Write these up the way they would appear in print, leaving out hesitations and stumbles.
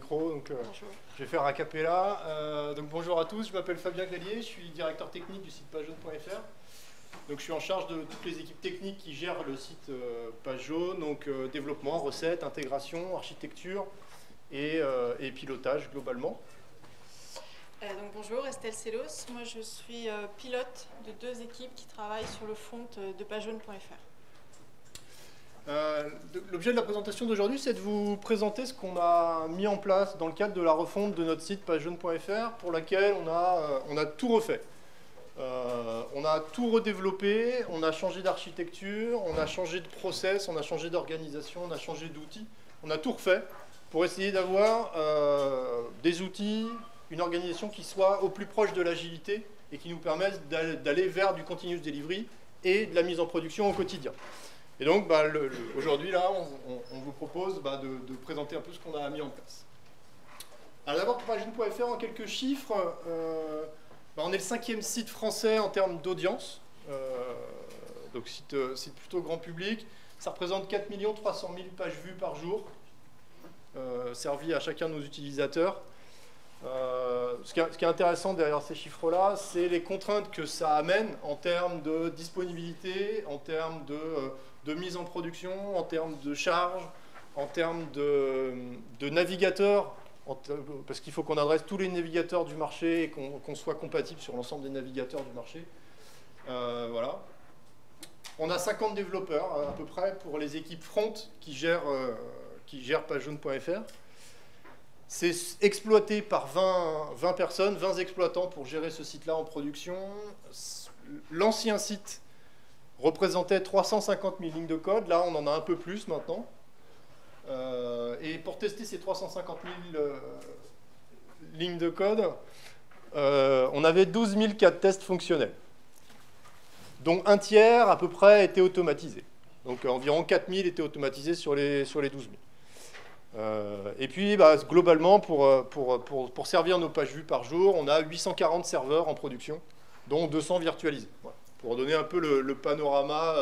micro, donc Bonjour. je vais faire a cappella. Donc bonjour à tous, je m'appelle Fabien Clalier, je suis directeur technique du site pagejaune.fr. Donc je suis en charge de toutes les équipes techniques qui gèrent le site Page Jaune, donc développement, recettes, intégration, architecture et pilotage globalement. Donc bonjour, Estelle Sellos. Moi je suis pilote de 2 équipes qui travaillent sur le front de pagejaune.fr. L'objet de la présentation d'aujourd'hui, c'est de vous présenter ce qu'on a mis en place dans le cadre de la refonte de notre site pagejaune.fr, pour laquelle on a tout refait. On a tout redéveloppé, on a changé d'architecture, on a changé de process, on a changé d'organisation, on a changé d'outils. On a tout refait pour essayer d'avoir des outils, une organisation qui soit au plus proche de l'agilité et qui nous permette d'aller vers du continuous delivery et de la mise en production au quotidien. Et donc, aujourd'hui, là, on vous propose de présenter un peu ce qu'on a mis en place. Alors d'abord, pour pagejaune.fr, en quelques chiffres, on est le 5e site français en termes d'audience, donc site plutôt grand public. Ça représente 4 300 000 pages vues par jour, servies à chacun de nos utilisateurs. Ce qui est intéressant derrière ces chiffres-là, c'est les contraintes que ça amène en termes de disponibilité, en termes de mise en production, en termes de charge, en termes de navigateurs, parce qu'il faut qu'on adresse tous les navigateurs du marché et qu'on soit compatible sur l'ensemble des navigateurs du marché. Voilà. On a 50 développeurs à peu près pour les équipes front qui gèrent pagejaune.fr. C'est exploité par 20 personnes, 20 exploitants pour gérer ce site-là en production. L'ancien site représentait 350 000 lignes de code. Là, on en a un peu plus maintenant. Et pour tester ces 350 000 lignes de code, on avait 12 000 cas de tests fonctionnels, dont un tiers à peu près était automatisé. Donc environ 4 000 étaient automatisés sur les 12 000. Et puis, globalement, pour servir nos pages vues par jour, on a 840 serveurs en production, dont 200 virtualisés. Voilà. Pour donner un peu le panorama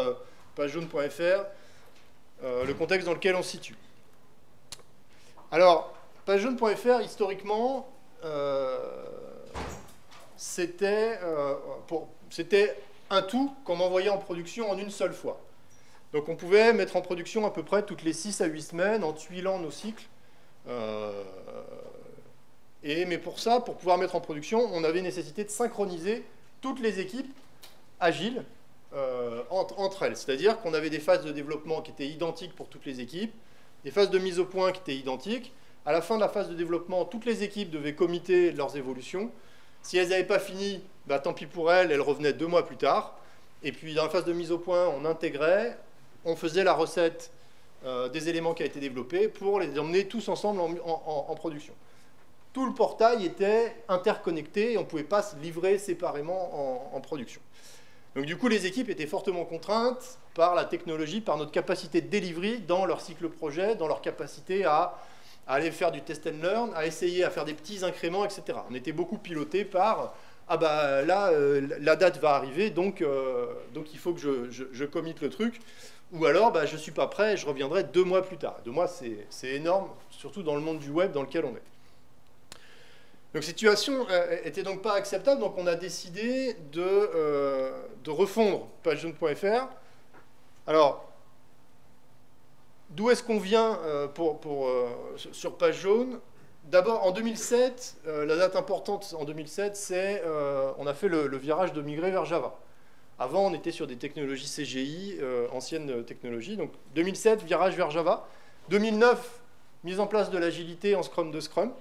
pagejaune.fr, le contexte dans lequel on se situe. Alors, pagejaune.fr, historiquement, c'était un tout qu'on envoyait en production en une seule fois. Donc on pouvait mettre en production à peu près toutes les 6 à 8 semaines en tuilant nos cycles. Mais pour ça, pour pouvoir mettre en production, on avait nécessité de synchroniser toutes les équipes agiles entre elles. C'est-à-dire qu'on avait des phases de développement qui étaient identiques pour toutes les équipes, des phases de mise au point qui étaient identiques. À la fin de la phase de développement, toutes les équipes devaient committer leurs évolutions. Si elles n'avaient pas fini, tant pis pour elles, elles revenaient 2 mois plus tard. Et puis dans la phase de mise au point, on intégrait, on faisait la recette des éléments qui a été développé pour les emmener tous ensemble en production. Tout le portail était interconnecté et on ne pouvait pas se livrer séparément en production. Donc du coup, les équipes étaient fortement contraintes par la technologie, par notre capacité de delivery dans leur cycle projet, dans leur capacité à aller faire du test and learn, à essayer à faire des petits incréments, etc. On était beaucoup piloté par la date va arriver, donc il faut que je commit le truc. Ou alors, je ne suis pas prêt et je reviendrai 2 mois plus tard. 2 mois, c'est énorme, surtout dans le monde du web dans lequel on est. Donc, cette situation n'était donc pas acceptable, donc on a décidé de refondre pagejaune.fr. Alors, d'où est-ce qu'on vient sur PageJaune ? D'abord, en 2007, la date importante en 2007, c'est on a fait le virage de migrer vers Java. Avant, on était sur des technologies CGI, anciennes technologies. Donc 2007, virage vers Java. 2009, mise en place de l'agilité en Scrum de Scrum.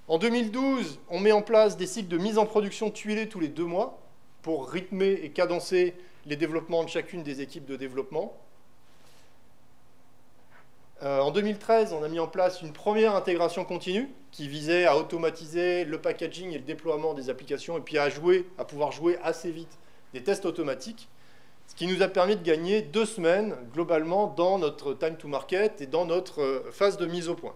En 2012, on met en place des cycles de mise en production tuilés tous les 2 mois pour rythmer et cadencer les développements de chacune des équipes de développement. En 2013, on a mis en place une première intégration continue qui visait à automatiser le packaging et le déploiement des applications et puis à pouvoir jouer assez vite des tests automatiques, ce qui nous a permis de gagner 2 semaines globalement dans notre time to market et dans notre phase de mise au point.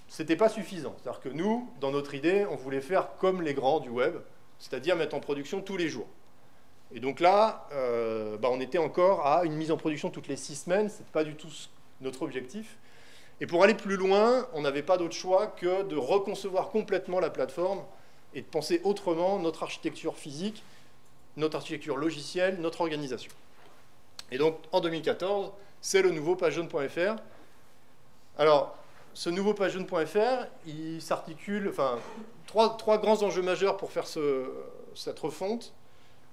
C'était pas suffisant. C'est-à-dire que nous, dans notre idée, on voulait faire comme les grands du web, c'est-à-dire mettre en production tous les jours. Et donc là, on était encore à une mise en production toutes les 6 semaines. Ce n'est pas du tout notre objectif. Et pour aller plus loin, on n'avait pas d'autre choix que de reconcevoir complètement la plateforme et de penser autrement notre architecture physique, notre architecture logicielle, notre organisation. Et donc, en 2014, c'est le nouveau pagejaune.fr. Alors, ce nouveau pagejaune.fr, il s'articule, enfin, trois grands enjeux majeurs pour faire cette refonte.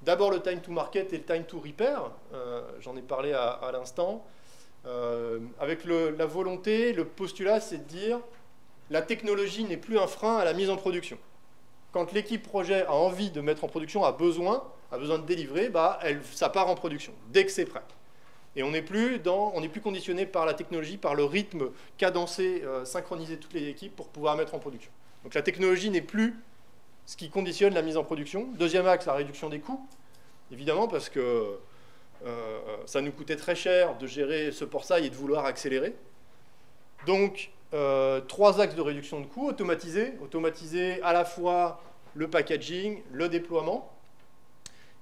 D'abord, le time to market et le time to repair. J'en ai parlé à l'instant. Avec la volonté, le postulat, c'est de dire la technologie n'est plus un frein à la mise en production. Quand l'équipe projet a envie de mettre en production, a besoin de délivrer, ça part en production, dès que c'est prêt. Et on n'est plus conditionné par la technologie, par le rythme cadencé, synchronisé de toutes les équipes pour pouvoir mettre en production. Donc la technologie n'est plus ce qui conditionne la mise en production. Deuxième axe, la réduction des coûts, évidemment, parce que ça nous coûtait très cher de gérer ce portail et de vouloir accélérer. Donc, 3 axes de réduction de coûts, automatiser à la fois le packaging, le déploiement,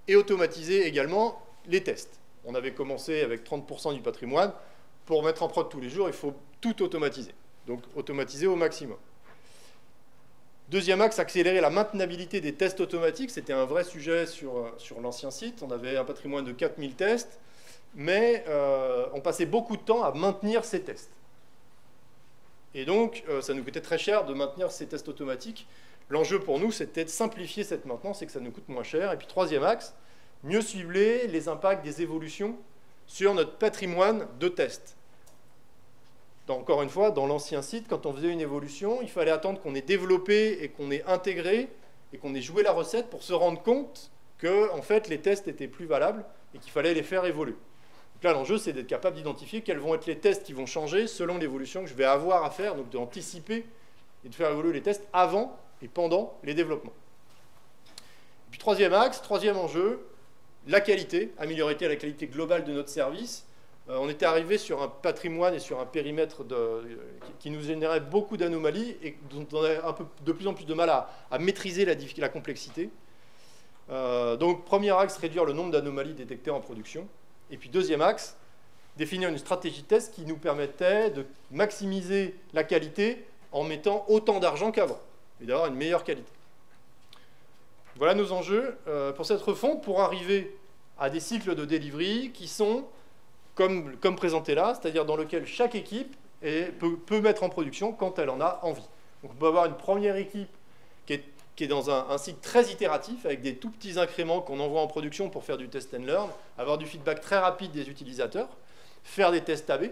et automatiser également les tests. On avait commencé avec 30% du patrimoine. Pour mettre en prod tous les jours, il faut tout automatiser. Donc, automatiser au maximum. Deuxième axe, accélérer la maintenabilité des tests automatiques. C'était un vrai sujet sur l'ancien site. On avait un patrimoine de 4000 tests, mais on passait beaucoup de temps à maintenir ces tests. Et donc, ça nous coûtait très cher de maintenir ces tests automatiques. L'enjeu pour nous, c'était de simplifier cette maintenance et que ça nous coûte moins cher. Et puis, troisième axe, mieux cibler les impacts des évolutions sur notre patrimoine de tests. Encore une fois, dans l'ancien site, quand on faisait une évolution, il fallait attendre qu'on ait développé et qu'on ait intégré et qu'on ait joué la recette pour se rendre compte que, en fait, les tests étaient plus valables et qu'il fallait les faire évoluer. Donc là, l'enjeu, c'est d'être capable d'identifier quels vont être les tests qui vont changer selon l'évolution que je vais avoir à faire, donc d'anticiper et de faire évoluer les tests avant et pendant les développements. Et puis troisième axe, troisième enjeu, la qualité, améliorer la qualité globale de notre service. On était arrivé sur un patrimoine et sur un périmètre qui nous générait beaucoup d'anomalies et dont on avait de plus en plus de mal à maîtriser la complexité. Donc, premier axe, réduire le nombre d'anomalies détectées en production. Et puis, deuxième axe, définir une stratégie de test qui nous permettait de maximiser la qualité en mettant autant d'argent qu'avant et d'avoir une meilleure qualité. Voilà nos enjeux pour cette refonte, pour arriver à des cycles de delivery qui sont comme présenté là, c'est-à-dire dans lequel chaque équipe peut mettre en production quand elle en a envie. Donc on peut avoir une première équipe qui est dans un cycle très itératif, avec des tout petits incréments qu'on envoie en production pour faire du test and learn, avoir du feedback très rapide des utilisateurs, faire des tests AB.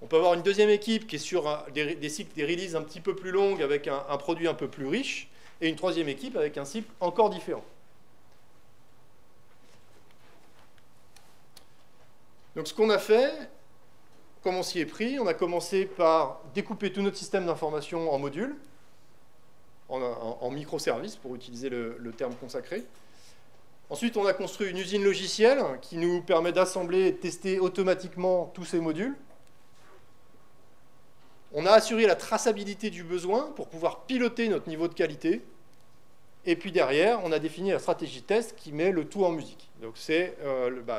On peut avoir une deuxième équipe qui est sur des cycles, des releases un petit peu plus longues, avec un produit un peu plus riche, et une troisième équipe avec un cycle encore différent. Donc ce qu'on a fait, comme on s'y est pris, on a commencé par découper tout notre système d'information en modules, en microservices, pour utiliser le terme consacré. Ensuite, on a construit une usine logicielle qui nous permet d'assembler et de tester automatiquement tous ces modules. On a assuré la traçabilité du besoin pour pouvoir piloter notre niveau de qualité. Et puis derrière, on a défini la stratégie de test qui met le tout en musique. Donc c'est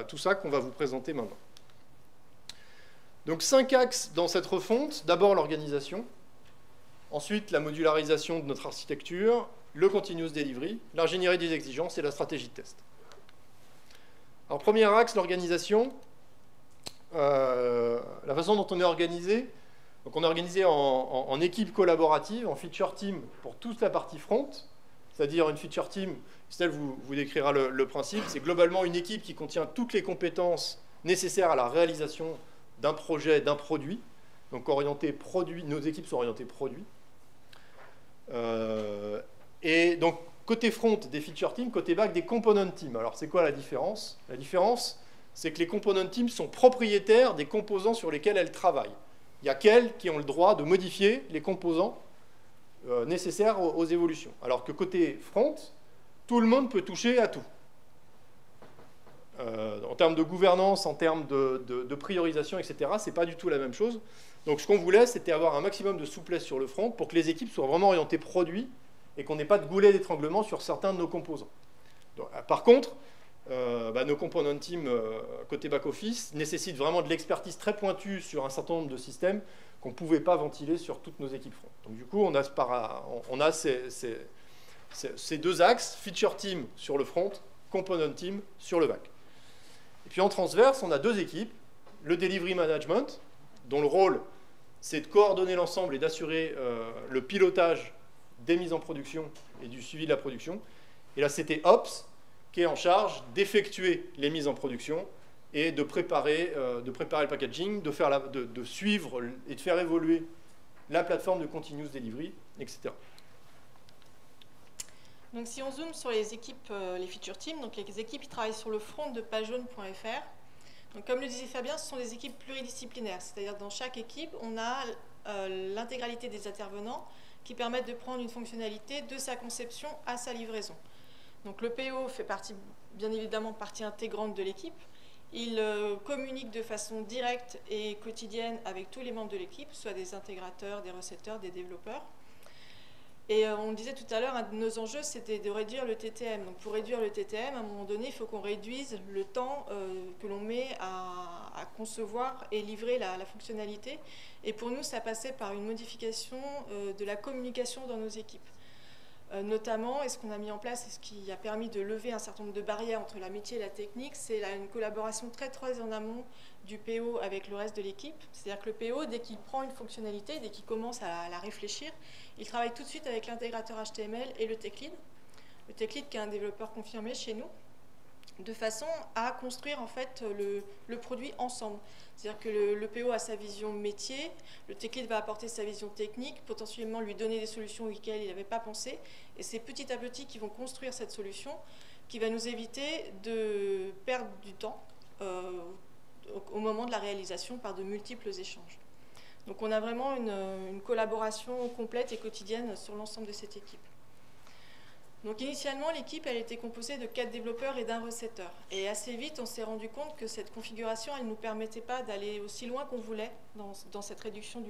tout ça qu'on va vous présenter maintenant. Donc 5 axes dans cette refonte. D'abord l'organisation, ensuite la modularisation de notre architecture, le continuous delivery, l'ingénierie des exigences et la stratégie de test. Alors premier axe, l'organisation. La façon dont on est organisé. Donc on est organisé en équipe collaborative, en feature team pour toute la partie front, c'est-à-dire une feature team, Estelle vous décrira le principe, c'est globalement une équipe qui contient toutes les compétences nécessaires à la réalisation d'un projet, d'un produit. Donc orienté produit, nos équipes sont orientées produits. Et donc côté front des feature teams, côté back des component teams. Alors c'est quoi la différence? La différence, c'est que les component teams sont propriétaires des composants sur lesquels elles travaillent. Il n'y a qu'elles qui ont le droit de modifier les composants nécessaires aux évolutions. Alors que côté front, tout le monde peut toucher à tout. En termes de gouvernance, en termes de priorisation, etc., ce n'est pas du tout la même chose. Donc ce qu'on voulait, c'était avoir un maximum de souplesse sur le front pour que les équipes soient vraiment orientées produits et qu'on n'ait pas de goulet d'étranglement sur certains de nos composants. Donc, par contre, nos component teams côté back-office nécessitent vraiment de l'expertise très pointue sur un certain nombre de systèmes qu'on ne pouvait pas ventiler sur toutes nos équipes front. Donc du coup, on a ces deux axes, feature team sur le front, component team sur le back. Et puis en transverse, on a deux équipes, le delivery management, dont le rôle, c'est de coordonner l'ensemble et d'assurer le pilotage des mises en production et du suivi de la production. Et là, c'était Ops, qui est en charge d'effectuer les mises en production et de préparer le packaging, de suivre et de faire évoluer la plateforme de continuous delivery, etc. Donc si on zoome sur les équipes, les feature teams, donc les équipes qui travaillent sur le front de pagejaune.fr, donc comme le disait Fabien, ce sont des équipes pluridisciplinaires, c'est-à-dire dans chaque équipe, on a l'intégralité des intervenants qui permettent de prendre une fonctionnalité de sa conception à sa livraison. Donc le PO fait bien évidemment partie intégrante de l'équipe. Il communique de façon directe et quotidienne avec tous les membres de l'équipe, soit des intégrateurs, des recetteurs, des développeurs. Et on disait tout à l'heure, un de nos enjeux, c'était de réduire le TTM. Donc pour réduire le TTM, à un moment donné, il faut qu'on réduise le temps que l'on met à concevoir et livrer la fonctionnalité. Et pour nous, ça passait par une modification de la communication dans nos équipes. Notamment, et ce qu'on a mis en place et ce qui a permis de lever un certain nombre de barrières entre la métier et la technique, c'est une collaboration très en amont du PO avec le reste de l'équipe. C'est-à-dire que le PO, dès qu'il prend une fonctionnalité, dès qu'il commence à la réfléchir, il travaille tout de suite avec l'intégrateur HTML et le tech lead. Le tech lead qui est un développeur confirmé chez nous, de façon à construire en fait le produit ensemble. C'est-à-dire que le PO a sa vision métier, le tech lead va apporter sa vision technique, potentiellement lui donner des solutions auxquelles il n'avait pas pensé, et c'est petit à petit qu'ils vont construire cette solution qui va nous éviter de perdre du temps au moment de la réalisation par de multiples échanges. Donc on a vraiment une collaboration complète et quotidienne sur l'ensemble de cette équipe. Donc initialement, l'équipe elle était composée de 4 développeurs et d'un recetteur. Et assez vite, on s'est rendu compte que cette configuration, elle ne nous permettait pas d'aller aussi loin qu'on voulait dans cette réduction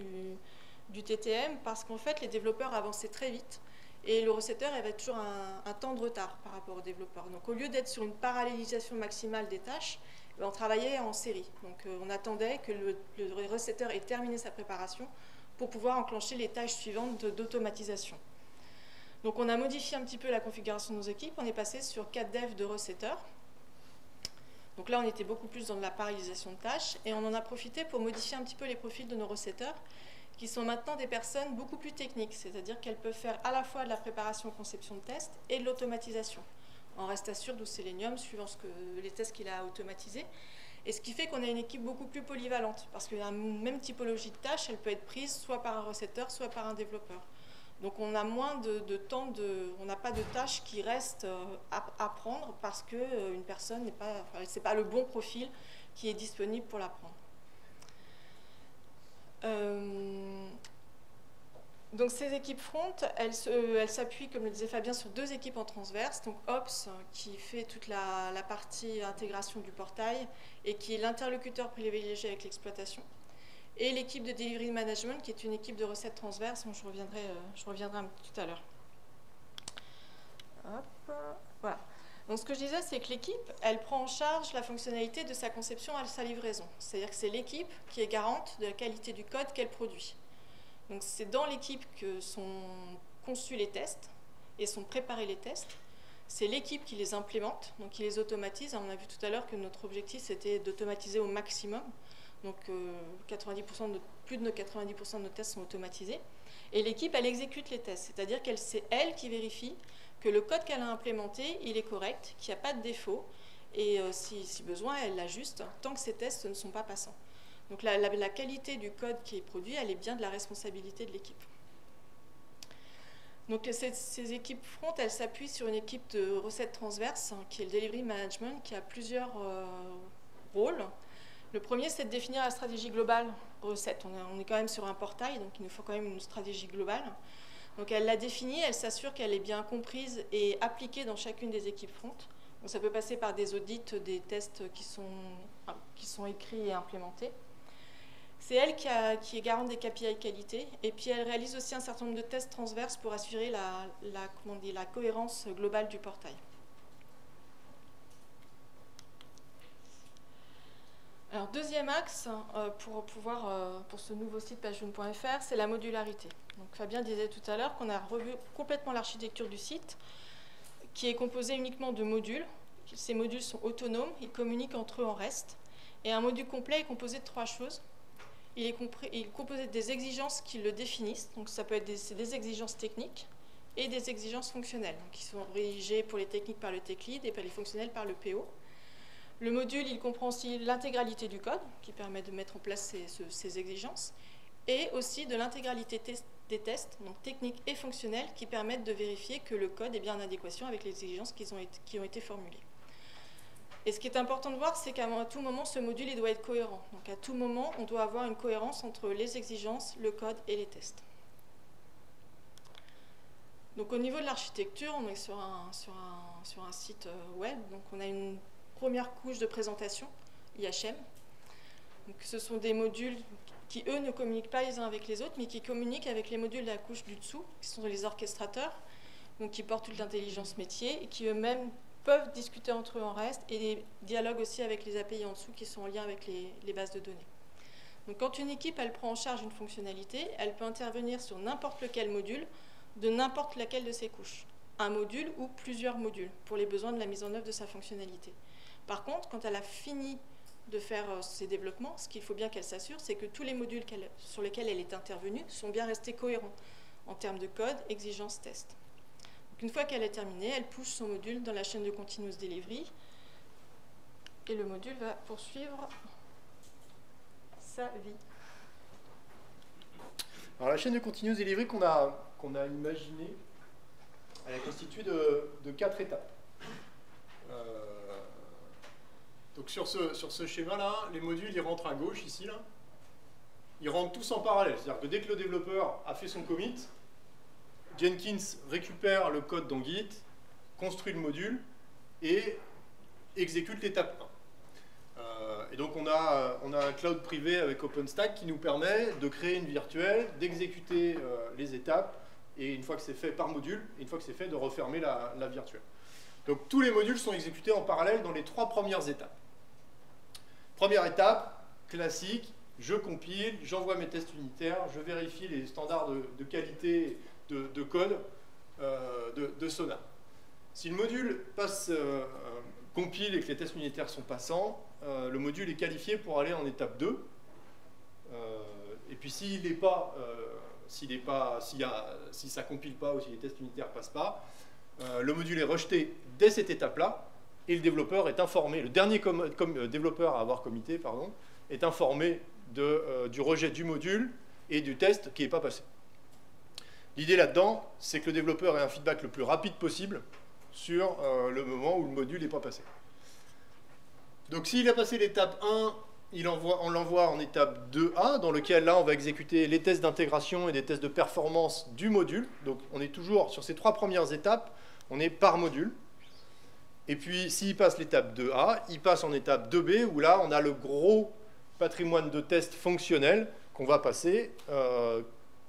du TTM, parce qu'en fait, les développeurs avançaient très vite et le recetteur avait toujours un temps de retard par rapport aux développeurs. Donc au lieu d'être sur une parallélisation maximale des tâches, on travaillait en série. Donc on attendait que le recetteur ait terminé sa préparation pour pouvoir enclencher les tâches suivantes d'automatisation. Donc on a modifié un petit peu la configuration de nos équipes, on est passé sur 4 devs de recetteurs. Donc là on était beaucoup plus dans de la parallélisation de tâches et on en a profité pour modifier un petit peu les profils de nos recetteurs qui sont maintenant des personnes beaucoup plus techniques, c'est-à-dire qu'elles peuvent faire à la fois de la préparation, conception de tests et de l'automatisation. En reste assuré ou Selenium suivant les tests qu'il a automatisés. Et ce qui fait qu'on a une équipe beaucoup plus polyvalente parce que la même typologie de tâches, elle peut être prise soit par un recetteur, soit par un développeur. Donc on a moins de temps, on n'a pas de tâches qui restent à prendre parce qu'une personne n'est pas, c'est pas le bon profil qui est disponible pour l'apprendre. Donc ces équipes front, elles s'appuient, comme le disait Fabien, sur 2 équipes en transverse. Donc Ops, qui fait toute la partie intégration du portail et qui est l'interlocuteur privilégié avec l'exploitation. Et l'équipe de Delivery Management, qui est une équipe de recettes transverses, dont je reviendrai tout à l'heure. Voilà. Donc ce que je disais, c'est que l'équipe, elle prend en charge la fonctionnalité de sa conception à sa livraison. C'est-à-dire que c'est l'équipe qui est garante de la qualité du code qu'elle produit. Donc c'est dans l'équipe que sont conçus les tests et sont préparés les tests. C'est l'équipe qui les implémente, donc qui les automatise. On a vu tout à l'heure que notre objectif, c'était d'automatiser au maximum. Donc plus de 90% de nos tests sont automatisés. Et l'équipe, elle exécute les tests, c'est-à-dire qu'elle c'est elle qui vérifie que le code qu'elle a implémenté, il est correct, qu'il n'y a pas de défaut, et si besoin, elle l'ajuste tant que ces tests ne sont pas passants. Donc la qualité du code qui est produit, elle est bien de la responsabilité de l'équipe. Donc ces équipes front, elles s'appuient sur une équipe de recettes transverses, qui est le Delivery Management, qui a plusieurs rôles. Le premier, c'est de définir la stratégie globale recette. On est quand même sur un portail, donc il nous faut quand même une stratégie globale. Donc elle l'a définie, elle s'assure qu'elle est bien comprise et appliquée dans chacune des équipes front. Donc ça peut passer par des audits, des tests qui sont écrits et implémentés. C'est elle qui est garante des KPI qualité, et puis elle réalise aussi un certain nombre de tests transverses pour assurer la cohérence globale du portail. Alors, deuxième axe pour ce nouveau site pagejaune.fr, c'est la modularité. Donc, Fabien disait tout à l'heure qu'on a revu complètement l'architecture du site, qui est composée uniquement de modules. Ces modules sont autonomes, ils communiquent entre eux en REST. Et un module complet est composé de trois choses. Il est composé des exigences qui le définissent, donc ça peut être des exigences techniques et des exigences fonctionnelles, donc qui sont rédigées pour les techniques par le tech lead et pour les fonctionnelles par le PO. Le module, il comprend aussi l'intégralité du code, qui permet de mettre en place ces exigences, et aussi de l'intégralité des tests, donc techniques et fonctionnels, qui permettent de vérifier que le code est bien en adéquation avec les exigences qui ont été formulées. Et ce qui est important de voir, c'est qu'à tout moment, ce module il doit être cohérent. Donc à tout moment, on doit avoir une cohérence entre les exigences, le code et les tests. Donc au niveau de l'architecture, on est sur un site web, donc on a une première couche de présentation, IHM. Donc, ce sont des modules qui, eux, ne communiquent pas les uns avec les autres, mais qui communiquent avec les modules de la couche du dessous, qui sont les orchestrateurs, donc qui portent toute l'intelligence métier, et qui eux-mêmes peuvent discuter entre eux en REST, et des dialogues aussi avec les API en dessous, qui sont en lien avec les bases de données. Donc quand une équipe elle prend en charge une fonctionnalité, elle peut intervenir sur n'importe lequel module, de n'importe laquelle de ses couches. Un module ou plusieurs modules, pour les besoins de la mise en œuvre de sa fonctionnalité. Par contre, quand elle a fini de faire ses développements, ce qu'il faut bien qu'elle s'assure, c'est que tous les modules sur lesquels elle est intervenue sont bien restés cohérents en termes de code, exigences, tests. Donc, une fois qu'elle est terminée, elle push son module dans la chaîne de continuous delivery et le module va poursuivre sa vie. Alors la chaîne de continuous delivery qu'on a imaginée, elle est constituée de 4 étapes. Donc sur ce schéma-là, les modules ils rentrent à gauche ici, là. Ils rentrent tous en parallèle. C'est-à-dire que dès que le développeur a fait son commit, Jenkins récupère le code dans Git, construit le module et exécute l'étape 1. Et donc on a un cloud privé avec OpenStack qui nous permet de créer une virtuelle, d'exécuter les étapes, et une fois que c'est fait par module, et une fois que c'est fait, de refermer la virtuelle. Donc tous les modules sont exécutés en parallèle dans les 3 premières étapes. Première étape, classique, je compile, j'envoie mes tests unitaires, je vérifie les standards de qualité de code de Sonar. Si le module compile et que les tests unitaires sont passants, le module est qualifié pour aller en étape 2. Et puis si ça compile pas ou si les tests unitaires passent pas, le module est rejeté dès cette étape-là. Et le développeur est informé, le dernier développeur à avoir commité, pardon, est informé du rejet du module et du test qui n'est pas passé. L'idée là-dedans, c'est que le développeur ait un feedback le plus rapide possible sur le moment où le module n'est pas passé. Donc s'il a passé l'étape 1, on l'envoie en étape 2A, dans lequel là on va exécuter les tests d'intégration et des tests de performance du module. Donc on est toujours sur ces 3 premières étapes, on est par module. Et puis, s'il passe l'étape 2A, il passe en étape 2B, où là, on a le gros patrimoine de tests fonctionnels qu'on va passer,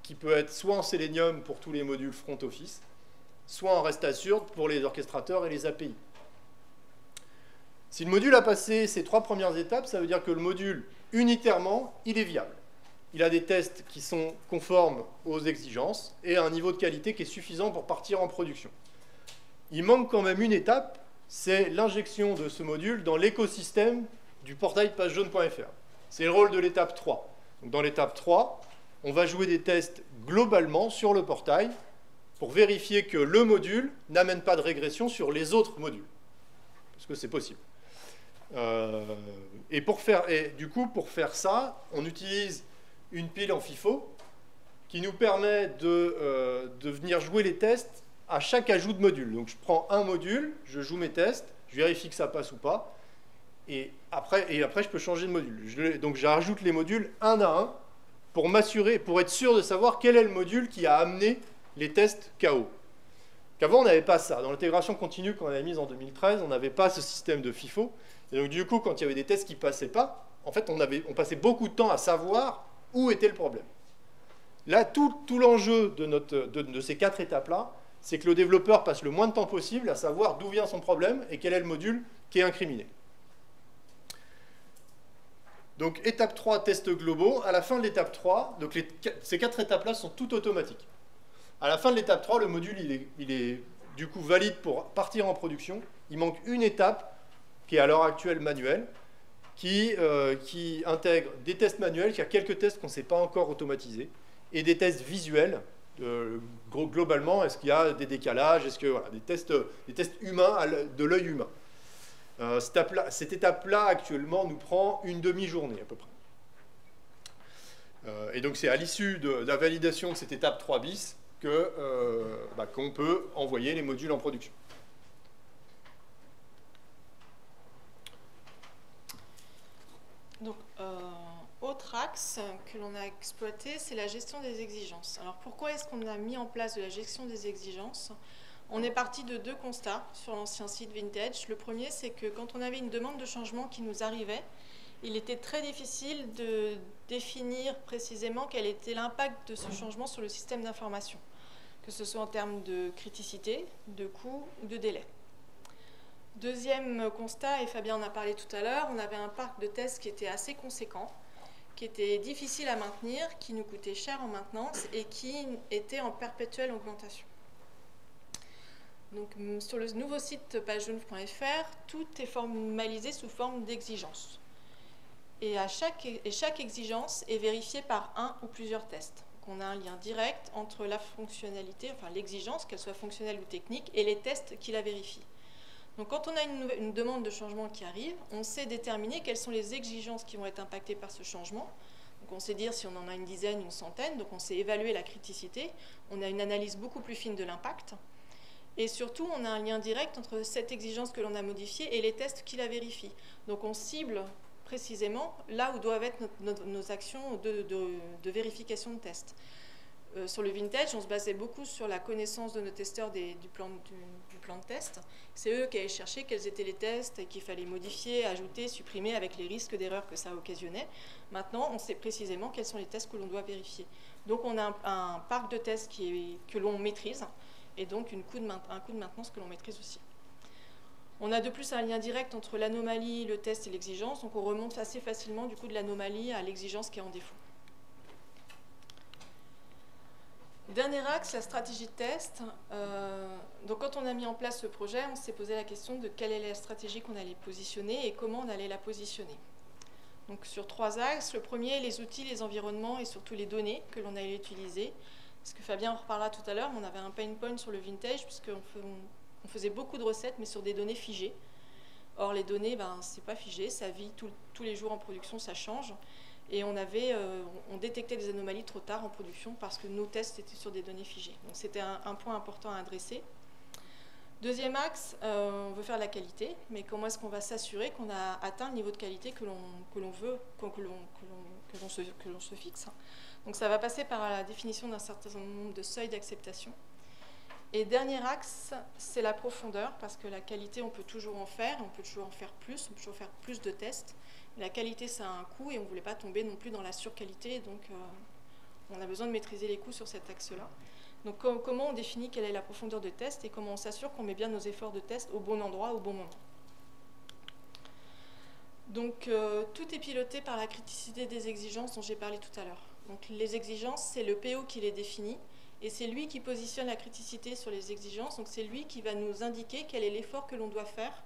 qui peut être soit en Selenium pour tous les modules front office, soit en Rest Assured pour les orchestrateurs et les API. Si le module a passé ces 3 premières étapes, ça veut dire que le module, unitairement, il est viable. Il a des tests qui sont conformes aux exigences et un niveau de qualité qui est suffisant pour partir en production. Il manque quand même une étape, c'est l'injection de ce module dans l'écosystème du portail pagejaune.fr. C'est le rôle de l'étape 3. Donc dans l'étape 3, on va jouer des tests globalement sur le portail pour vérifier que le module n'amène pas de régression sur les autres modules. Parce que c'est possible. Du coup, pour faire ça, on utilise une pile en FIFO qui nous permet de venir jouer les tests à chaque ajout de module. Donc je prends un module, je joue mes tests, je vérifie que ça passe ou pas, et après je peux changer de module. Donc j'ajoute les modules un à un pour m'assurer, pour être sûr de savoir quel est le module qui a amené les tests KO. Qu'avant on n'avait pas ça. Dans l'intégration continue qu'on avait mise en 2013, on n'avait pas ce système de FIFO. Et donc du coup, quand il y avait des tests qui ne passaient pas, en fait on passait beaucoup de temps à savoir où était le problème. Là, tout l'enjeu de ces 4 étapes-là, c'est que le développeur passe le moins de temps possible à savoir d'où vient son problème et quel est le module qui est incriminé. Donc étape 3, tests globaux. À la fin de l'étape 3, donc ces 4 étapes-là sont toutes automatiques. À la fin de l'étape 3, le module il est du coup valide pour partir en production. Il manque une étape qui est à l'heure actuelle manuelle, qui intègre des tests manuels, qui a quelques tests qu'on ne sait pas encore automatisés, et des tests visuels. Globalement, est-ce qu'il y a des décalages, est-ce que voilà, des tests humains de l'œil humain. Cette étape-là, actuellement, nous prend une demi-journée à peu près. Et donc, c'est à l'issue de la validation de cette étape 3 bis qu'on peut envoyer les modules en production. Donc, autre axe que l'on a exploité, c'est la gestion des exigences. Alors, pourquoi est-ce qu'on a mis en place de la gestion des exigences ? On est parti de 2 constats sur l'ancien site Vintage. Le premier, c'est que quand on avait une demande de changement qui nous arrivait, il était très difficile de définir précisément quel était l'impact de ce changement sur le système d'information, que ce soit en termes de criticité, de coût ou de délai. Deuxième constat, et Fabien en a parlé tout à l'heure, on avait un parc de tests qui était assez conséquent, qui était difficile à maintenir, qui nous coûtait cher en maintenance et qui était en perpétuelle augmentation. Donc, sur le nouveau site pagejaune.fr, tout est formalisé sous forme d'exigences. Et chaque exigence est vérifiée par un ou plusieurs tests. Donc, on a un lien direct entre la fonctionnalité, enfin l'exigence, qu'elle soit fonctionnelle ou technique, et les tests qui la vérifient. Donc, quand on a une demande de changement qui arrive, on sait déterminer quelles sont les exigences qui vont être impactées par ce changement. Donc, on sait dire si on en a une dizaine, une centaine, donc on sait évaluer la criticité. On a une analyse beaucoup plus fine de l'impact. Et surtout, on a un lien direct entre cette exigence que l'on a modifiée et les tests qui la vérifient. Donc, on cible précisément là où doivent être nos actions de vérification de tests. Sur le Vintage, on se basait beaucoup sur la connaissance de nos testeurs du plan de test. C'est eux qui allaient chercher quels étaient les tests qu'il fallait modifier, ajouter, supprimer avec les risques d'erreur que ça occasionnait. Maintenant, on sait précisément quels sont les tests que l'on doit vérifier. Donc, on a un parc de tests que l'on maîtrise et donc un coût de maintenance que l'on maîtrise aussi. On a de plus un lien direct entre l'anomalie, le test et l'exigence, donc on remonte assez facilement du coup de l'anomalie à l'exigence qui est en défaut. Dernier axe, la stratégie de test. Donc quand on a mis en place ce projet, on s'est posé la question de quelle est la stratégie qu'on allait positionner et comment on allait la positionner. Donc sur 3 axes, le premier, les outils, les environnements et surtout les données que l'on allait utiliser. Parce que Fabien en reparlera tout à l'heure, on avait un pain point sur le Vintage puisqu'on faisait beaucoup de recettes mais sur des données figées. Or les données, c'est pas figé, ça vit tous les jours en production, ça change. Et on détectait des anomalies trop tard en production parce que nos tests étaient sur des données figées. Donc c'était un point important à adresser. Deuxième axe, on veut faire de la qualité, mais comment est-ce qu'on va s'assurer qu'on a atteint le niveau de qualité que l'on veut, que l'on se fixe. Donc ça va passer par la définition d'un certain nombre de seuils d'acceptation. Et dernier axe, c'est la profondeur, parce que la qualité, on peut toujours en faire, on peut toujours en faire plus, on peut toujours faire plus de tests. La qualité, ça a un coût et on ne voulait pas tomber non plus dans la surqualité, donc on a besoin de maîtriser les coûts sur cet axe-là. Donc comment on définit quelle est la profondeur de test et comment on s'assure qu'on met bien nos efforts de test au bon endroit, au bon moment. Donc tout est piloté par la criticité des exigences dont j'ai parlé tout à l'heure. Donc les exigences, c'est le PO qui les définit et c'est lui qui positionne la criticité sur les exigences. Donc c'est lui qui va nous indiquer quel est l'effort que l'on doit faire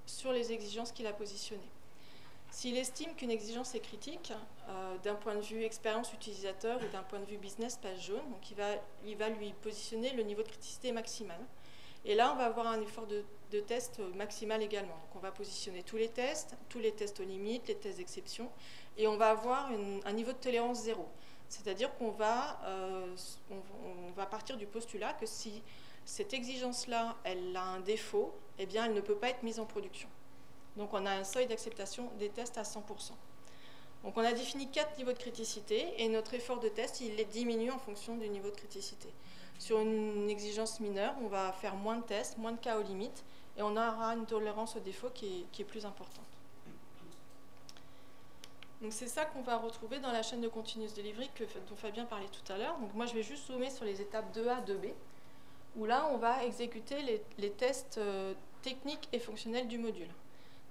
sur les exigences qu'il a positionnées. S'il estime qu'une exigence est critique, d'un point de vue expérience utilisateur ou d'un point de vue business page jaune, donc il va lui positionner le niveau de criticité maximal. Et là, on va avoir un effort de test maximal également. Donc on va positionner tous les tests aux limites, les tests d'exception, et on va avoir un niveau de tolérance 0. C'est-à-dire qu'on va partir du postulat que si cette exigence-là, elle a un défaut, eh bien, elle ne peut pas être mise en production. Donc on a un seuil d'acceptation des tests à 100%. Donc on a défini 4 niveaux de criticité et notre effort de test, il les diminue en fonction du niveau de criticité. Sur une exigence mineure, on va faire moins de tests, moins de cas aux limites et on aura une tolérance au défaut qui est plus importante. Donc c'est ça qu'on va retrouver dans la chaîne de continuous delivery dont Fabien parlait tout à l'heure. Donc moi je vais juste zoomer sur les étapes 2A, 2B, où là on va exécuter les tests techniques et fonctionnels du module.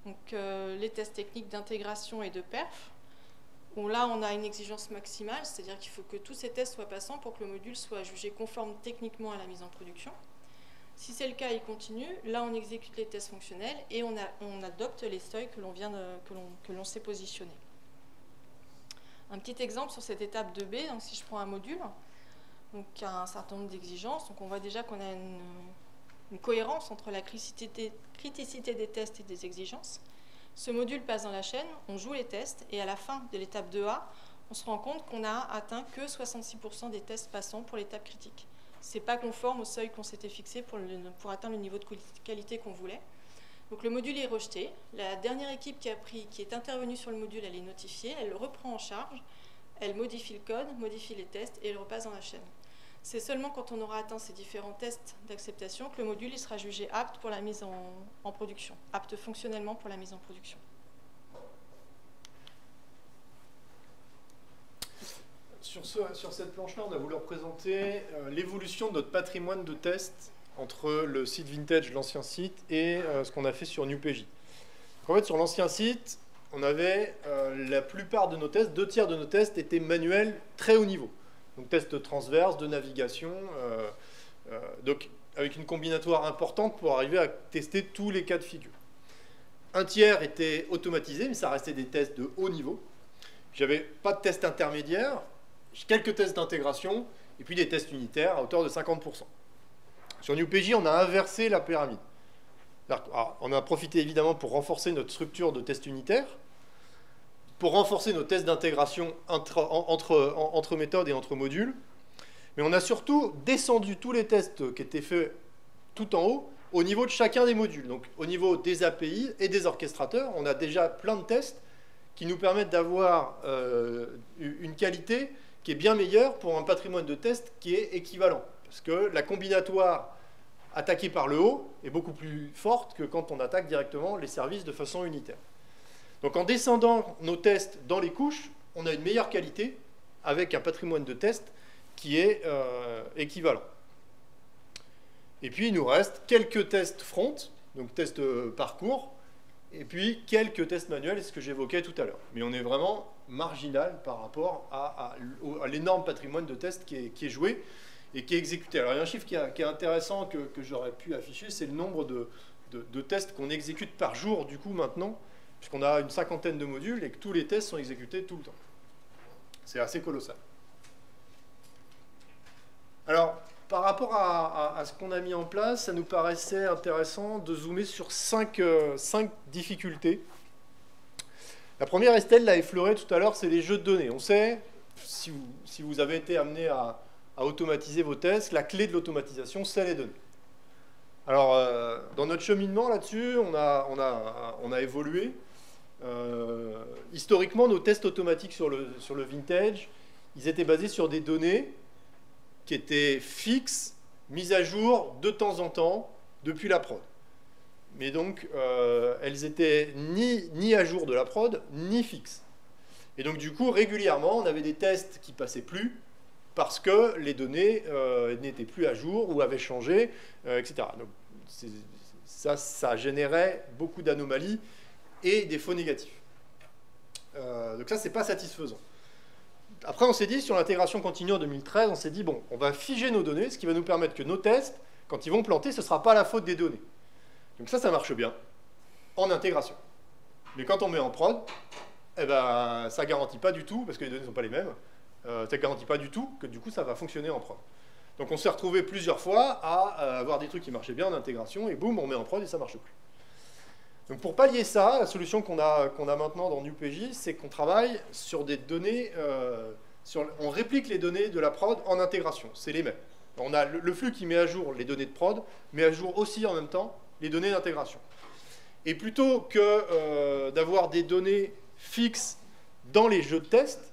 Donc les tests techniques d'intégration et de perf. où là, on a une exigence maximale, c'est-à-dire qu'il faut que tous ces tests soient passants pour que le module soit jugé conforme techniquement à la mise en production. Si c'est le cas, il continue. Là, on exécute les tests fonctionnels et on adopte les seuils que l'on s'est positionnés. Un petit exemple sur cette étape 2B, donc si je prends un module, donc il y a un certain nombre d'exigences, donc on voit déjà qu'on a une cohérence entre la criticité des tests et des exigences. Ce module passe dans la chaîne, on joue les tests et à la fin de l'étape 2A, on se rend compte qu'on n'a atteint que 66% des tests passants pour l'étape critique. Ce n'est pas conforme au seuil qu'on s'était fixé pour atteindre le niveau de qualité qu'on voulait. Donc le module est rejeté. La dernière équipe qui est intervenue sur le module, elle est notifiée, elle le reprend en charge, elle modifie le code, modifie les tests et elle repasse dans la chaîne. C'est seulement quand on aura atteint ces différents tests d'acceptation que le module il sera jugé apte pour la mise en production, apte fonctionnellement pour la mise en production. Sur cette planche-là, on a voulu représenter l'évolution de notre patrimoine de tests entre le site Vintage, l'ancien site, et ce qu'on a fait sur NewPJ. En fait, sur l'ancien site, on avait la plupart de nos tests, 2/3 de nos tests étaient manuels très haut niveau. Donc tests transverses, de navigation, donc avec une combinatoire importante pour arriver à tester tous les cas de figure. 1/3 était automatisé, mais ça restait des tests de haut niveau. J'avais pas de tests intermédiaires, quelques tests d'intégration, et puis des tests unitaires à hauteur de 50%. Sur NewPJ, on a inversé la pyramide. Alors, on a profité évidemment pour renforcer notre structure de tests unitaires, pour renforcer nos tests d'intégration entre méthodes et entre modules, mais on a surtout descendu tous les tests qui étaient faits tout en haut au niveau de chacun des modules. Donc au niveau des API et des orchestrateurs, on a déjà plein de tests qui nous permettent d'avoir une qualité qui est bien meilleure pour un patrimoine de tests qui est équivalent. Parce que la combinatoire attaquée par le haut est beaucoup plus forte que quand on attaque directement les services de façon unitaire. Donc en descendant nos tests dans les couches, on a une meilleure qualité avec un patrimoine de tests qui est équivalent. Et puis il nous reste quelques tests front, donc tests parcours, et puis quelques tests manuels, c'est ce que j'évoquais tout à l'heure. Mais on est vraiment marginal par rapport à l'énorme patrimoine de tests qui est joué et qui est exécuté. Alors il y a un chiffre qui est intéressant que j'aurais pu afficher, c'est le nombre de tests qu'on exécute par jour du coup maintenant, puisqu'on a une 50aine de modules et que tous les tests sont exécutés tout le temps. C'est assez colossal. Alors, par rapport à ce qu'on a mis en place, ça nous paraissait intéressant de zoomer sur 5 difficultés. La première, Estelle l'a effleuré tout à l'heure, c'est les jeux de données. On sait, si vous avez été amené à automatiser vos tests, la clé de l'automatisation, c'est les données. Alors, dans notre cheminement là-dessus, on a évolué. Historiquement, nos tests automatiques sur le Vintage, ils étaient basés sur des données qui étaient fixes, mises à jour de temps en temps depuis la prod. Mais donc, elles étaient ni à jour de la prod, ni fixes. Et donc, du coup, régulièrement, on avait des tests qui passaient plus parce que les données n'étaient plus à jour ou avaient changé, etc. Donc, ça générait beaucoup d'anomalies et des faux négatifs. Donc ça, c'est pas satisfaisant. Après, on s'est dit, sur l'intégration continue en 2013, on s'est dit, bon, on va figer nos données, ce qui va nous permettre que nos tests, quand ils vont planter, ce ne sera pas la faute des données. Donc ça marche bien, en intégration. Mais quand on met en prod, eh ben, ça ne garantit pas du tout, parce que les données ne sont pas les mêmes, ça ne garantit pas du tout que du coup, ça va fonctionner en prod. Donc on s'est retrouvé plusieurs fois à avoir des trucs qui marchaient bien en intégration, et boum, on met en prod et ça ne marche plus. Donc pour pallier ça, la solution qu'on a maintenant dans NewPJ, c'est qu'on travaille sur des données, on réplique les données de la prod en intégration, c'est les mêmes. On a le flux qui met à jour les données de prod, met à jour aussi en même temps les données d'intégration. Et plutôt que d'avoir des données fixes dans les jeux de test,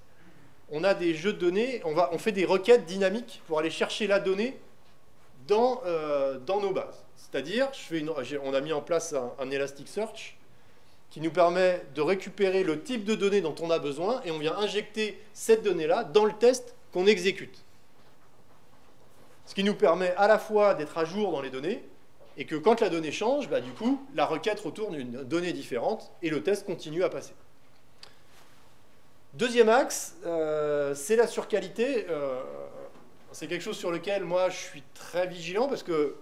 on a des jeux de données, on fait des requêtes dynamiques pour aller chercher la donnée dans nos bases. C'est-à-dire, on a mis en place un Elasticsearch qui nous permet de récupérer le type de données dont on a besoin et on vient injecter cette donnée-là dans le test qu'on exécute. Ce qui nous permet à la fois d'être à jour dans les données et que quand la donnée change, bah, du coup, la requête retourne une donnée différente et le test continue à passer. Deuxième axe, c'est la surqualité. C'est quelque chose sur lequel moi je suis très vigilant parce que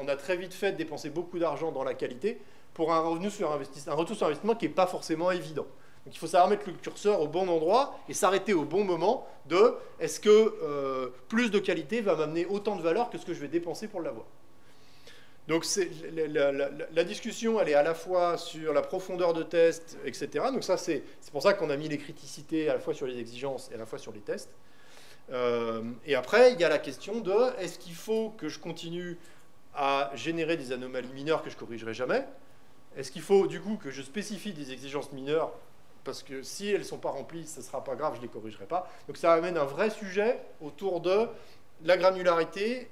on a très vite fait de dépenser beaucoup d'argent dans la qualité pour un retour sur investissement qui n'est pas forcément évident. Donc il faut savoir mettre le curseur au bon endroit et s'arrêter au bon moment de est-ce que plus de qualité va m'amener autant de valeur que ce que je vais dépenser pour l'avoir. Donc la discussion, elle est à la fois sur la profondeur de test, etc. Donc ça, c'est pour ça qu'on a mis les criticités à la fois sur les exigences et à la fois sur les tests. Et après, il y a la question de est-ce qu'il faut que je continue à générer des anomalies mineures que je ne corrigerai jamais? Est-ce qu'il faut du coup que je spécifie des exigences mineures? Parce que si elles ne sont pas remplies, ce ne sera pas grave, je ne les corrigerai pas. Donc ça amène un vrai sujet autour de la granularité,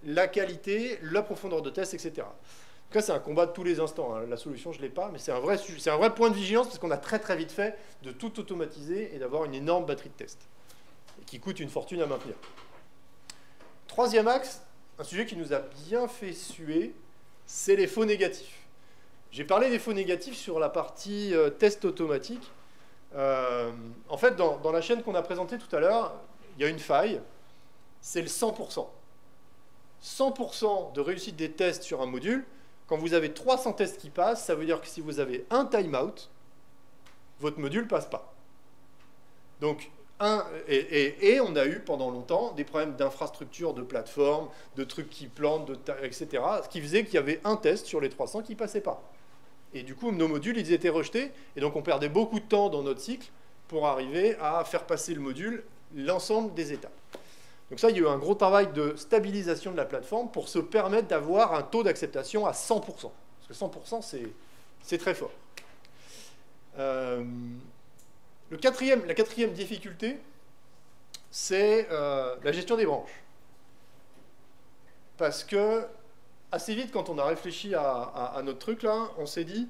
la qualité, la profondeur de test, etc. Donc là, c'est un combat de tous les instants. Hein. La solution, je ne l'ai pas, mais c'est un vrai point de vigilance parce qu'on a très très vite fait de tout automatiser et d'avoir une énorme batterie de tests qui coûte une fortune à maintenir. Troisième axe, un sujet qui nous a bien fait suer, c'est les faux négatifs. J'ai parlé des faux négatifs sur la partie test automatique. En fait, dans la chaîne qu'on a présentée tout à l'heure, il y a une faille, c'est le 100%. 100% de réussite des tests sur un module, quand vous avez 300 tests qui passent, ça veut dire que si vous avez un timeout, votre module ne passe pas. Donc, et on a eu pendant longtemps des problèmes d'infrastructure, de plateforme, de trucs qui plantent, etc. Ce qui faisait qu'il y avait un test sur les 300 qui ne passait pas. Et du coup, nos modules, ils étaient rejetés, et donc on perdait beaucoup de temps dans notre cycle pour arriver à faire passer le module, l'ensemble des étapes. Donc ça, il y a eu un gros travail de stabilisation de la plateforme pour se permettre d'avoir un taux d'acceptation à 100%. Parce que 100%, c'est très fort. La quatrième difficulté, c'est la gestion des branches. Parce que, assez vite, quand on a réfléchi à notre truc, là, on s'est dit,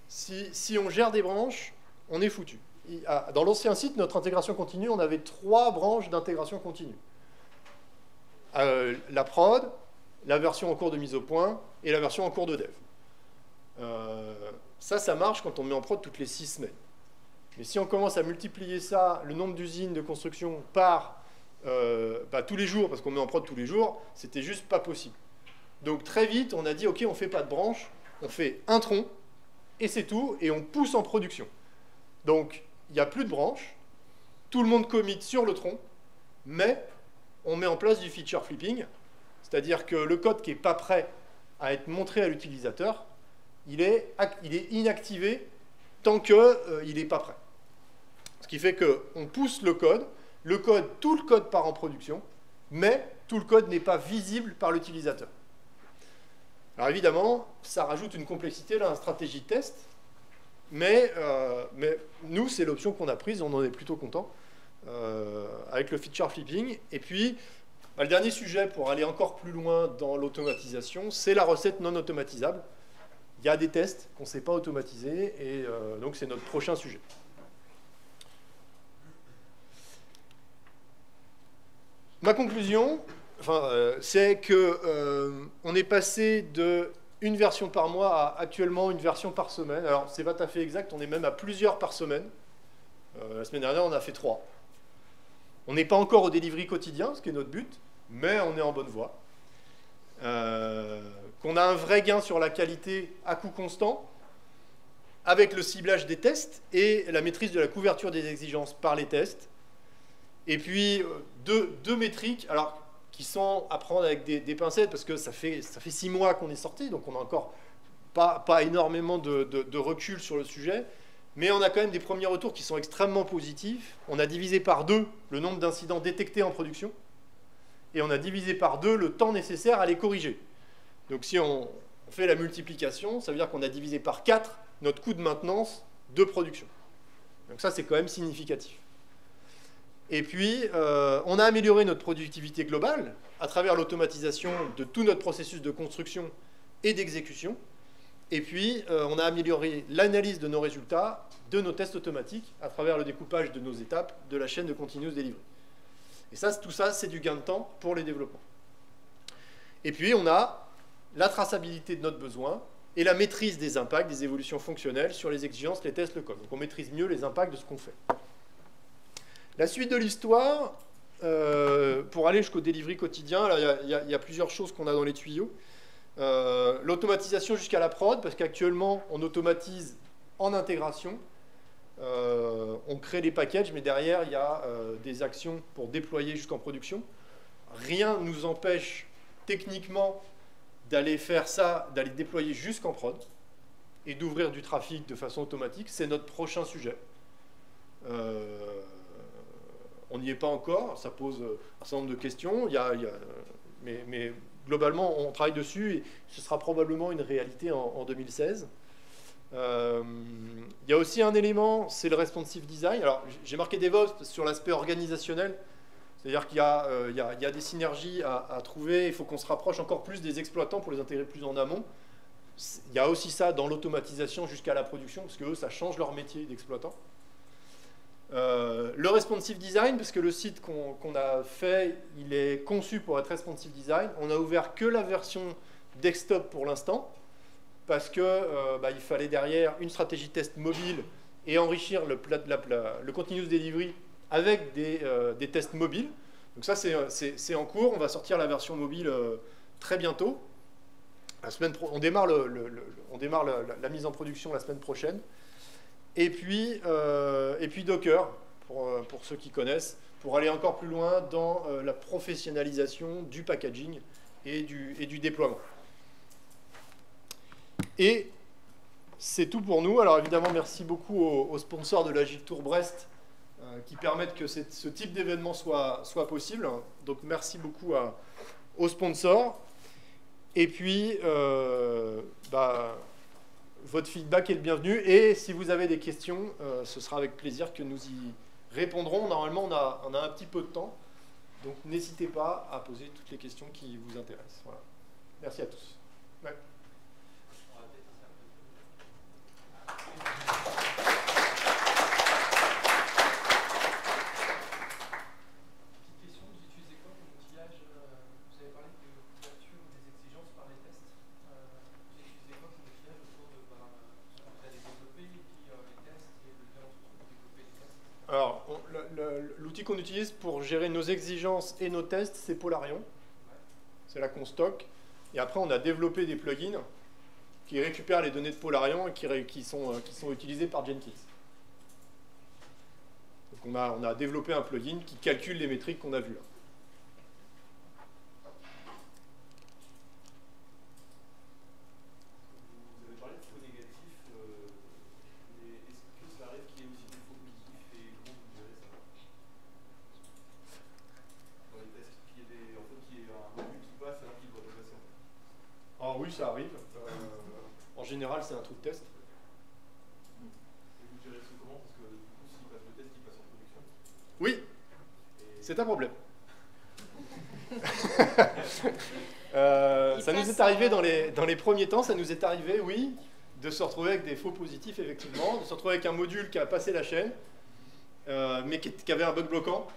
si on gère des branches, on est foutu. Dans l'ancien site, notre intégration continue, on avait 3 branches d'intégration continue. La prod, la version en cours de mise au point et la version en cours de dev. Ça marche quand on met en prod toutes les 6 semaines. Mais si on commence à multiplier ça, le nombre d'usines de construction par tous les jours, parce qu'on met en prod tous les jours, c'était juste pas possible. Donc très vite, on a dit, ok, on ne fait pas de branche, on fait un tronc, et c'est tout, et on pousse en production. Donc, il n'y a plus de branche, tout le monde commit sur le tronc, mais on met en place du feature flipping, c'est-à-dire que le code qui n'est pas prêt à être montré à l'utilisateur, il est inactivé tant qu'il n'est pas prêt. Ce qui fait qu'on pousse tout le code part en production, mais tout le code n'est pas visible par l'utilisateur. Alors évidemment, ça rajoute une complexité dans la stratégie de test, mais nous, c'est l'option qu'on a prise, on en est plutôt content. Avec le feature flipping. Et puis, le dernier sujet pour aller encore plus loin dans l'automatisation, c'est la recette non automatisable. Il y a des tests qu'on ne sait pas automatiser, et donc c'est notre prochain sujet. Ma conclusion, c'est qu'on est passé de une version par mois à actuellement une version par semaine. Alors, c'est pas tout à fait exact, on est même à plusieurs par semaine. La semaine dernière, on a fait 3. On n'est pas encore au delivery quotidien, ce qui est notre but, mais on est en bonne voie. Qu'on a un vrai gain sur la qualité à coût constant, avec le ciblage des tests et la maîtrise de la couverture des exigences par les tests. Et puis, deux métriques, alors, qui sont à prendre avec des pincettes, parce que ça fait 6 mois qu'on est sorti, donc on n'a encore pas énormément de recul sur le sujet. Mais on a quand même des premiers retours qui sont extrêmement positifs. On a divisé par 2 le nombre d'incidents détectés en production. Et on a divisé par 2 le temps nécessaire à les corriger. Donc si on fait la multiplication, ça veut dire qu'on a divisé par 4 notre coût de maintenance de production. Donc ça, c'est quand même significatif. Et puis, on a amélioré notre productivité globale à travers l'automatisation de tout notre processus de construction et d'exécution. Et puis, on a amélioré l'analyse de nos résultats, de nos tests automatiques, à travers le découpage de nos étapes de la chaîne de continuous delivery. Et ça, tout ça, c'est du gain de temps pour les développements. Et puis, on a la traçabilité de notre besoin et la maîtrise des impacts, des évolutions fonctionnelles sur les exigences, les tests, le code. Donc, on maîtrise mieux les impacts de ce qu'on fait. La suite de l'histoire, pour aller jusqu'au delivery quotidien, il y a plusieurs choses qu'on a dans les tuyaux. L'automatisation jusqu'à la prod, parce qu'actuellement, on automatise en intégration. On crée les packages, mais derrière, il y a des actions pour déployer jusqu'en production. Rien ne nous empêche techniquement d'aller faire ça, d'aller déployer jusqu'en prod et d'ouvrir du trafic de façon automatique. C'est notre prochain sujet. On n'y est pas encore, ça pose un certain nombre de questions, mais globalement, on travaille dessus et ce sera probablement une réalité en 2016. Il y a aussi un élément, c'est le responsive design. Alors, j'ai marqué DevOps sur l'aspect organisationnel, c'est-à-dire qu'il y a des synergies à trouver, il faut qu'on se rapproche encore plus des exploitants pour les intégrer plus en amont. Il y a aussi ça dans l'automatisation jusqu'à la production, parce que eux, ça change leur métier d'exploitant. Le responsive design, parce que le site qu'on a fait, il est conçu pour être responsive design. On a ouvert que la version desktop pour l'instant, parce que il fallait derrière une stratégie test mobile et enrichir le continuous delivery avec des tests mobiles. Donc ça, c'est en cours. On va sortir la version mobile très bientôt. On démarre la mise en production la semaine prochaine. Et puis Docker, pour ceux qui connaissent, pour aller encore plus loin dans la professionnalisation du packaging et du déploiement. Et c'est tout pour nous. Alors évidemment, merci beaucoup aux sponsors de l'Agile Tour Brest qui permettent que ce type d'événement soit possible. Donc merci beaucoup aux sponsors. Et puis, votre feedback est le bienvenu. Et si vous avez des questions, ce sera avec plaisir que nous y répondrons. Normalement, on a un petit peu de temps. Donc n'hésitez pas à poser toutes les questions qui vous intéressent. Voilà. Merci à tous. Ouais. Alors, l'outil qu'on utilise pour gérer nos exigences et nos tests, c'est Polarion. C'est là qu'on stocke. Et après, on a développé des plugins qui récupèrent les données de Polarion et qui sont utilisés par Jenkins. Donc on a développé un plugin qui calcule les métriques qu'on a vues là. Alors oui, ça arrive. En général, c'est un trou de test. Et vous gérez ça comment? Parce que du coup, s'il passe le test, il passe en production. Oui, c'est un problème. Ça nous est arrivé dans les premiers temps, ça nous est arrivé, oui, de se retrouver avec des faux positifs, effectivement, de se retrouver avec un module qui a passé la chaîne, mais qui avait un bug bloquant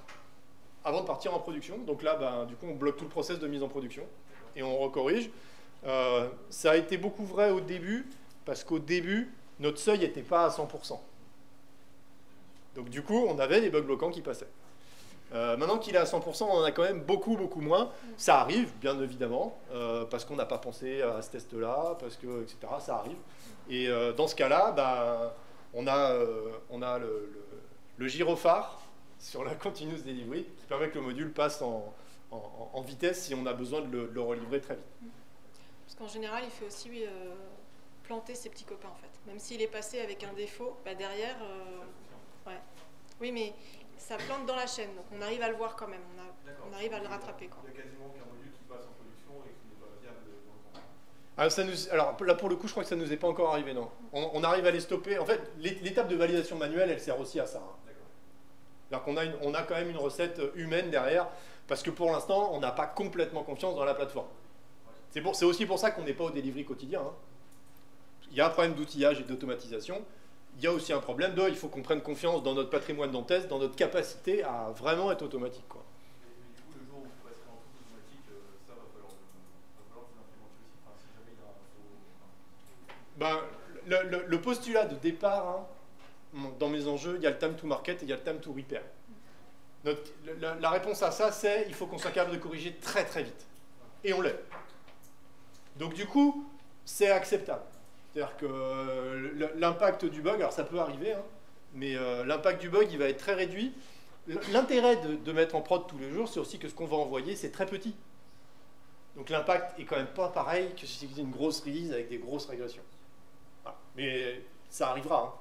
avant de partir en production. Donc là, du coup, on bloque tout le process de mise en production et on recorrige. Ça a été beaucoup vrai au début, parce qu'au début, notre seuil n'était pas à 100%. Donc du coup, on avait des bugs bloquants qui passaient. Maintenant qu'il est à 100%, on en a quand même beaucoup moins. Ça arrive, bien évidemment, parce qu'on n'a pas pensé à ce test-là, parce que, etc. Ça arrive. Et dans ce cas-là, on a le gyrophare sur la continuous delivery qui permet que le module passe en vitesse si on a besoin de le relivrer très vite. Parce qu'en général, il fait aussi planter ses petits copains, en fait. Même s'il est passé avec un défaut, derrière... ouais. Oui, mais ça plante dans la chaîne, donc on arrive à le voir quand même, on arrive à le rattraper. Quoi. Il y a quasiment aucun module qui passe en production et qui n'est pas viable dans le temps. Alors là, pour le coup, je crois que ça ne nous est pas encore arrivé, non. On arrive à les stopper. En fait, l'étape de validation manuelle, elle sert aussi à ça. Alors qu'on on a quand même une recette humaine derrière, parce que pour l'instant, on n'a pas complètement confiance dans la plateforme. C'est aussi pour ça qu'on n'est pas au delivery quotidien. Hein. Il y a un problème d'outillage et d'automatisation. Il y a aussi un problème il faut qu'on prenne confiance dans notre patrimoine en test, dans notre capacité à vraiment être automatique. Quoi. Mais du coup, le jour où vous passerez en tout automatique, ça va falloir vous l'implémenter aussi. Enfin, si jamais il y a un Le postulat de départ, hein, dans mes enjeux, il y a le time to market et il y a le time to repair. La réponse à ça, c'est il faut qu'on soit capable de corriger très très vite. Et on l'est. Donc du coup, c'est acceptable. C'est-à-dire que l'impact du bug, alors ça peut arriver, hein, mais l'impact du bug, il va être très réduit. L'intérêt de mettre en prod tous les jours, c'est aussi que ce qu'on va envoyer, c'est très petit. Donc l'impact est quand même pas pareil que si vous faisiez une grosse release avec des grosses régressions. Voilà. Mais ça arrivera. Hein.